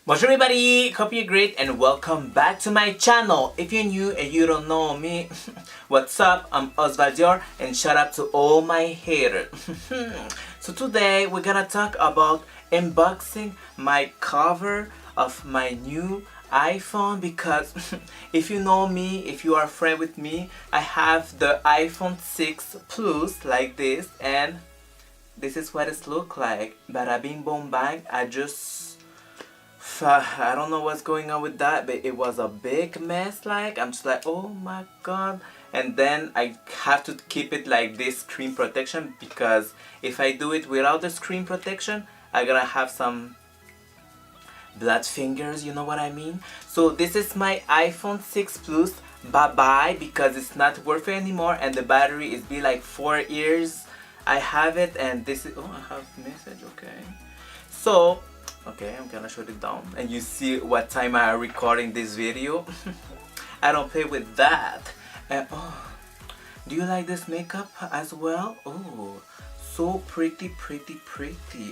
Bonjour everybody, hope you're great and welcome back to my channel. If you're new and you don't know me, what's up? I'm OsvalDior and shout out to all my haters. So today we're gonna talk about unboxing my cover of my new iPhone because if you know me, if you are a friend with me, I have the iPhone 6 Plus like this and this is what it looks like. Bada bing boom bang. I don't know what's going on with that, but it was a big mess. Like, I'm just like, oh my god. And then I have to keep it like this screen protection, because if I do it without the screen protection, I'm gonna have some blood fingers, you know what I mean? So this is my iPhone 6 Plus. Bye bye, because it's not worth it anymore and the battery is be like 4 years. I have it and this is, oh, I have message, okay. So okay, I'm gonna shut it down and you see what time I am recording this video. I don't play with that. And oh, do you like this makeup as well? Oh, so pretty.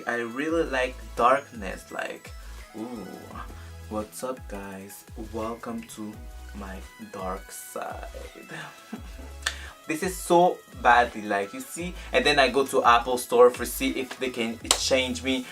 I really like darkness, like, ooh. What's up guys? Welcome to my dark side. This is so badly, like, you see, and then I go to Apple Store for see if they can change me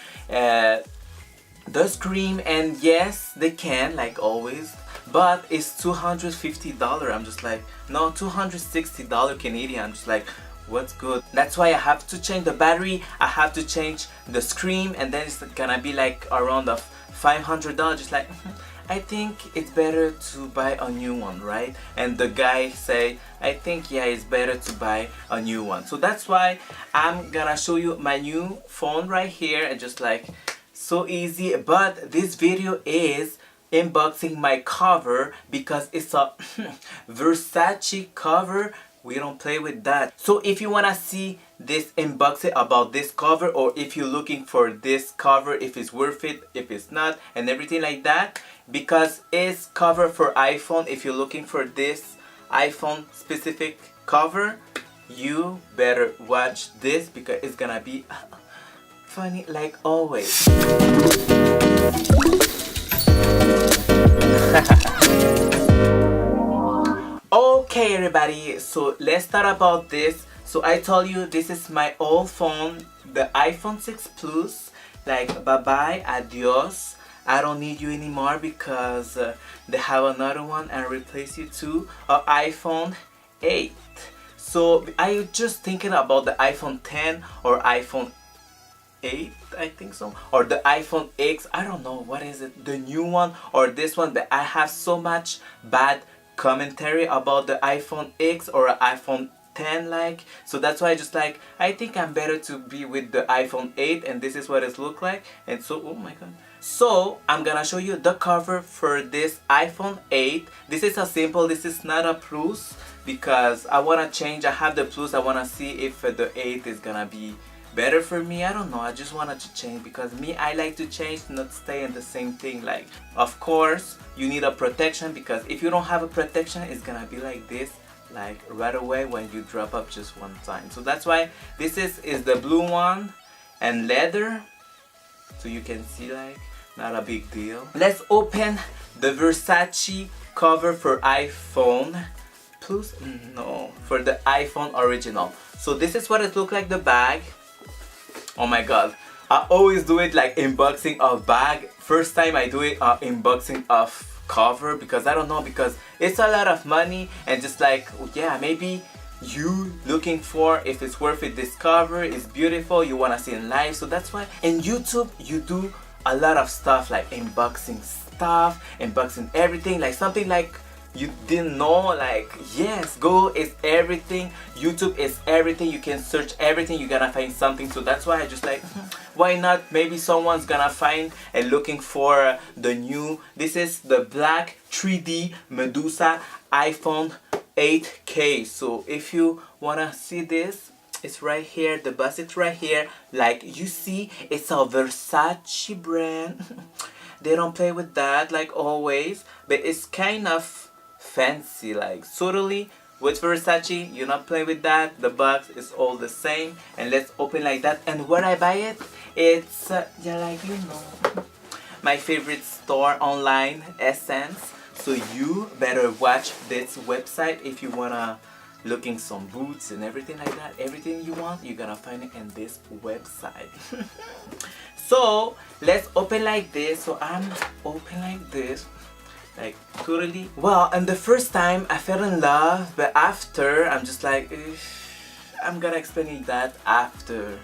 the screen, and yes they can, like always, but it's $250. I'm just like, no, $260 Canadian. I'm just like, what's good? That's why I have to change the battery, I have to change the screen, and then it's gonna be like around of $500. Just like, I think it's better to buy a new one, right? And the guy say, I think yeah, it's better to buy a new one. So that's why I'm gonna show you my new phone right here, and just like, so easy. But this video is unboxing my cover because it's a Versace cover. We don't play with that. So if you wanna see this unboxing about this cover, or if you're looking for this cover, if it's worth it, if it's not, and everything like that, because it's cover for iPhone. If you're looking for this iPhone specific cover, you better watch this because it's gonna be funny like always. Okay everybody, so let's start about this. So I told you this is my old phone, the iPhone 6 Plus. Like, bye bye, adios. I don't need you anymore because they have another one and replace you to an iPhone 8. So I just thinking about the iPhone 10 or iPhone 8, I think so, or the iPhone X. I don't know what is it, the new one or this one, but I have so much bad commentary about the iPhone X or iPhone 10, like, so that's why I just like, I think I'm better to be with the iPhone 8, and this is what it look like. And so, oh my god, so I'm gonna show you the cover for this iPhone 8. This is a simple, this is not a Plus, because I wanna change. I have the Plus, I wanna see if the 8 is gonna be better for me. I don't know, I just wanted to change because me, I like to change, not stay in the same thing. Like, of course you need a protection, because if you don't have a protection, it's gonna be like this, like right away when you drop up just one time. So that's why this is the blue one and leather, so you can see, like, not a big deal. Let's open the Versace cover for iPhone Plus, no, for the iPhone original. So this is what it looked like, the bag. Oh my god, I always do it like unboxing of bag. First time I do it unboxing of cover, because I don't know, because it's a lot of money, and just like, yeah, maybe you looking for if it's worth it. This cover is beautiful, you wanna see in live. So that's why in YouTube you do a lot of stuff like unboxing stuff, unboxing everything, like something like you didn't know, like, yes, Google is everything, YouTube is everything, you can search everything, you're gonna find something. So that's why I just like, why not, maybe someone's gonna find and looking for the new, this is the black 3D Medusa iPhone 8 case. So if you wanna see this, it's right here, the bus is right here, like you see, it's a Versace brand. They don't play with that like always, but it's kind of fancy, like totally with Versace. You're not playing with that. The box is all the same, and let's open like that. And where I buy it, it's yeah, like, you know, my favorite store online, Essence. So you better watch this website if you wanna looking some boots and everything like that. Everything you want, you're gonna find it in this website. So let's open like this. So I'm open like this, like totally. Well, and the first time I fell in love, but after I'm just like, I'm gonna explain that after.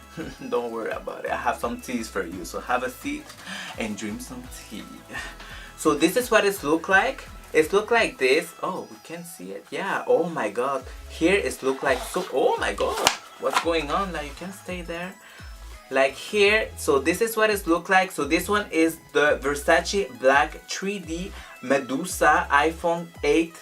Don't worry about it. I have some teas for you. So have a seat and drink some tea. So this is what it look like. It look like this. Oh, we can see it. Yeah. Oh my God. Here it look like so. Oh my God. What's going on? Now you can stay there. Like here. So this is what it look like. So this one is the Versace Black 3D Medusa iPhone 8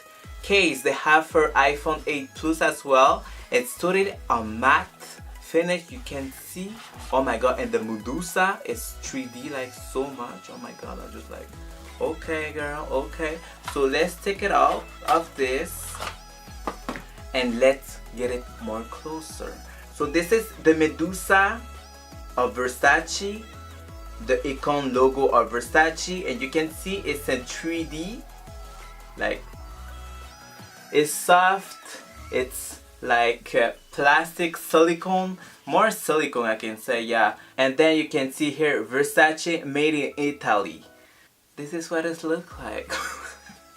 case. They have for iPhone 8 Plus as well. It's totally a matte finish. You can see. Oh my God. And the Medusa is 3D like so much. Oh my God. I'm just like, okay girl, okay. So let's take it out of this and let's get it more closer. So this is the Medusa of Versace, the icon logo of Versace, and you can see it's in 3D. Like, it's soft, it's like plastic silicone, more silicone I can say, yeah. And then you can see here Versace made in Italy. This is what it looks like.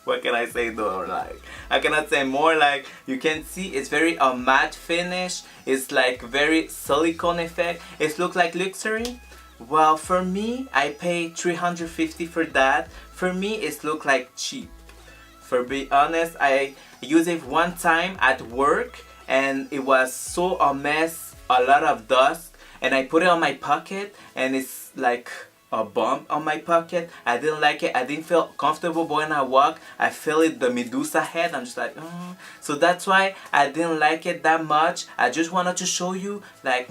What can I say though? Like, I cannot say more. Like, you can see it's very a matte finish. It's like very silicone effect. It looks like luxury. Well, for me, I paid $350 for that. For me, it look like cheap. For be honest, I used it one time at work and it was so a mess, a lot of dust, and I put it on my pocket and it's like a bump on my pocket. I didn't like it. I didn't feel comfortable when I walk. I feel it, the Medusa head. I'm just like, So that's why I didn't like it that much. I just wanted to show you like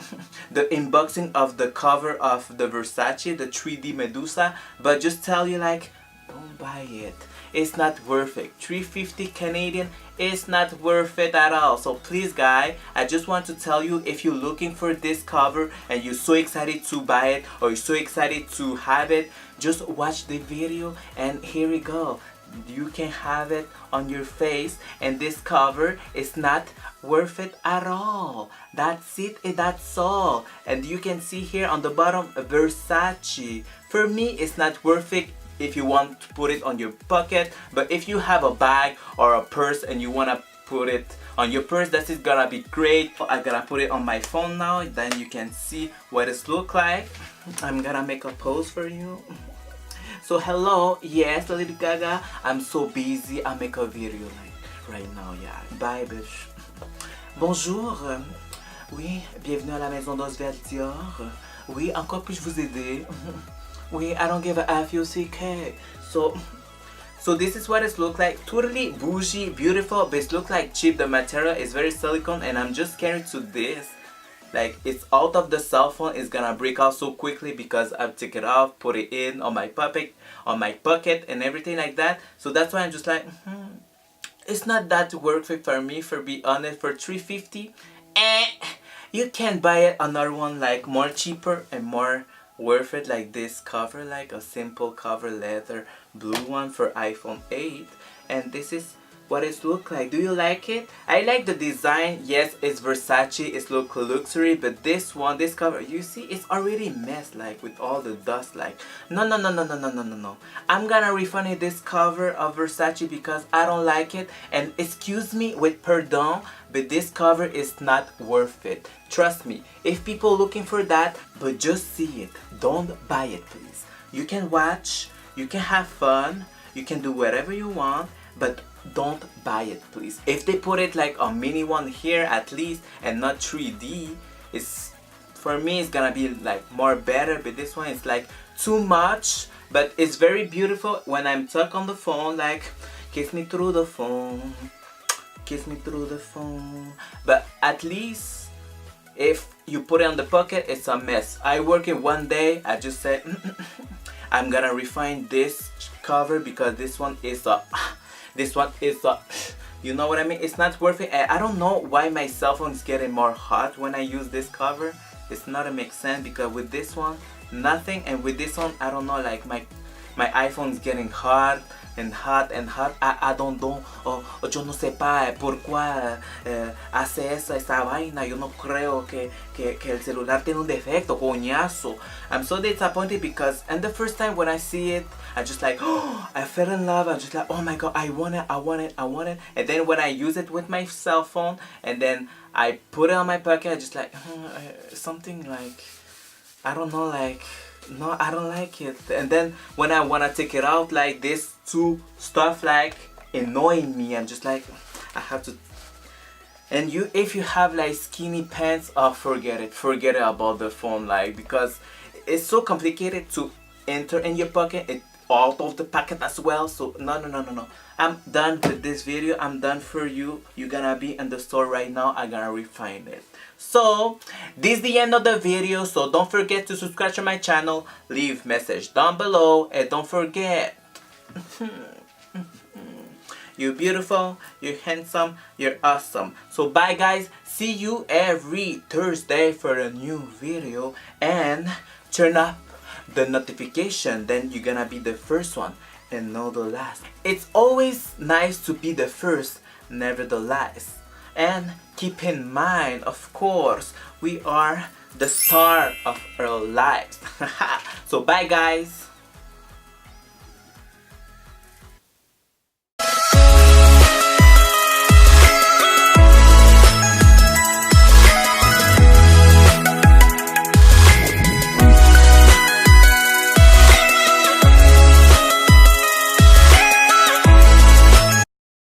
the unboxing of the cover of the Versace, the 3D Medusa, but just tell you like, don't buy it. It's not worth it. $350 Canadian is not worth it at all. So please guys, I just want to tell you, if you're looking for this cover and you're so excited to buy it or you're so excited to have it, just watch the video and here we go. You can have it on your face, and this cover is not worth it at all. That's it, and that's all. And you can see here on the bottom Versace. For me, it's not worth it if you want to put it on your pocket, but if you have a bag or a purse and you want to put it on your purse, that is gonna be great. I'm gonna put it on my phone now, then you can see what it look like. I'm gonna make a pose for you. So hello, yes, Lady Gaga, I'm so busy. I make a video like right now, yeah. Bye bitch. Bonjour, oui, bienvenue à la maison d'OsvalDior. Oui, encore puis-je vous aider? Oui, I don't give a F, you CK. So this is what it looks like. Totally bougie, beautiful, but it looks like cheap. The material is very silicone, and I'm just scared to this. Like, it's out of the cell phone. It's gonna break out so quickly because I've taken it off, put it in on my pocket, and everything like that. So that's why I'm just like, it's not that worth it for me. For be honest, for $350, you can buy it another one like more cheaper and more worth it, like this cover, like a simple cover leather blue one for iPhone 8, and this is what it look like. Do you like it? I like the design. Yes, it's Versace, it's look luxury, but this one, this cover, you see it's already messed like with all the dust. Like no, I'm gonna refund this cover of Versace because I don't like it, and excuse me with pardon, but this cover is not worth it. Trust me, if people looking for that, but just see it, don't buy it please. You can watch, you can have fun, you can do whatever you want, but don't buy it please. If they put it like a mini one here at least and not 3D, it's, for me it's gonna be like more better, but this one is like too much. But it's very beautiful when I'm stuck on the phone, like kiss me through the phone, kiss me through the phone. But at least if you put it on the pocket, it's a mess. I work in one day, I just said I'm gonna refine this cover because this one is a you know what I mean? It's not worth it. I don't know why my cell phone is getting more hot when I use this cover. It's not a make sense because with this one nothing, and with this one I don't know, like my iPhone is getting hot and hot and hot. I don't know, yo no sé pas por qué hace esa vaina. Yo no creo que el celular tiene un defecto, coñazo. I'm so disappointed because, and the first time when I see it, I just like, oh, I fell in love. I'm just like, oh my god, I want it, I want it, I want it. And then when I use it with my cell phone, and then I put it on my pocket, I just like, something like, I don't know, like, no, I don't like it. And then when I want to take it out, like this two stuff like annoying me, I'm just like, I have to. And if you have like skinny pants, forget it about the phone, like, because it's so complicated to enter in your pocket, it out of the pocket as well. So no, I'm done with this video. I'm done for you. You're gonna be in the store right now. I'm gonna refine it. So this is the end of the video, so don't forget to subscribe to my channel, leave message down below, and don't forget, you're beautiful, you're handsome, you're awesome. So bye guys, see you every Thursday for a new video, and turn up the notification, then you're gonna be the first one and not the last. It's always nice to be the first, never the last. And keep in mind, of course, we are the star of our lives. So bye guys.